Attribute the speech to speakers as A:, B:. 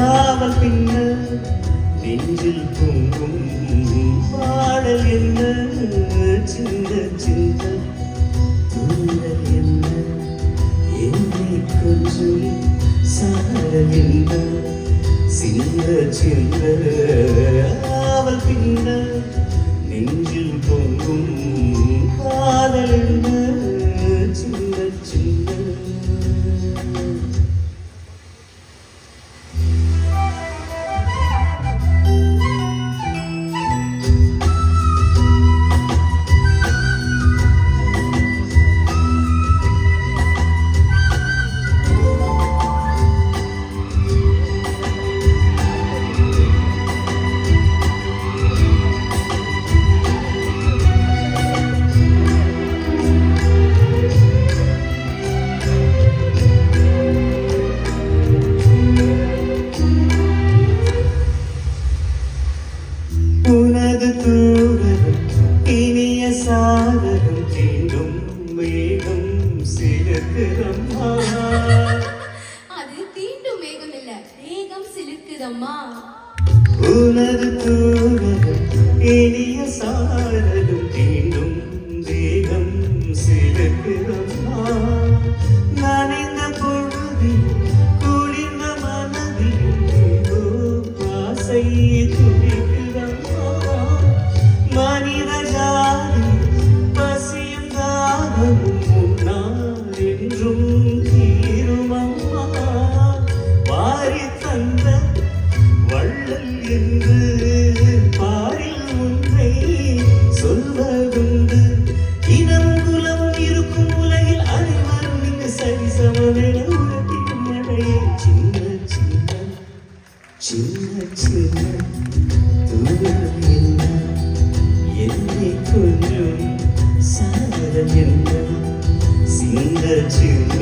A: ஆவல் பின்ன நெஞ்சில் பொங்கும் பாடல் என்ன சின்ன சின்ன தூண்டல் என்ன என்னை கொஞ்சம் சாரல் என்ன சின்ன சின்ன ஆவல் பின்ன நெஞ்சில் பொங்கும் காதல் என்ன சின்ன சின்ன. உனது தூரலும் இனிய சாதலும் தீண்டும் மேகம் சிலுக்குதம்மா.
B: அது தீண்டும் மேகம் இல்ல, மேகம் சிலுக்குதம்மா.
A: உனது தூரலும் இனிய சாதலும் தீண்டும் மேகம் சிலுக்குதம்மா. நனைந்த பொழுதில் குளிர்ந்த மனதில் ஆசை துடிக்குதம்மா. மனித ஜாதி பசியும் தாகமும் முன்னால் என்றும் தீருமம்மா. வாரி தந்த வள்ளல் என்று பாரில் உன்னை சொல்வதுண்டு. இனம் குலம் இருக்கும் உலகில் அனைவரும் இங்கு சரிசமமென உலகின் மழையை சின்ன சின்ன சின்ன சின்ன தூரம் என்ன என்னை கொஞ்சம் சாரல் என்ன சின்ன சின்ன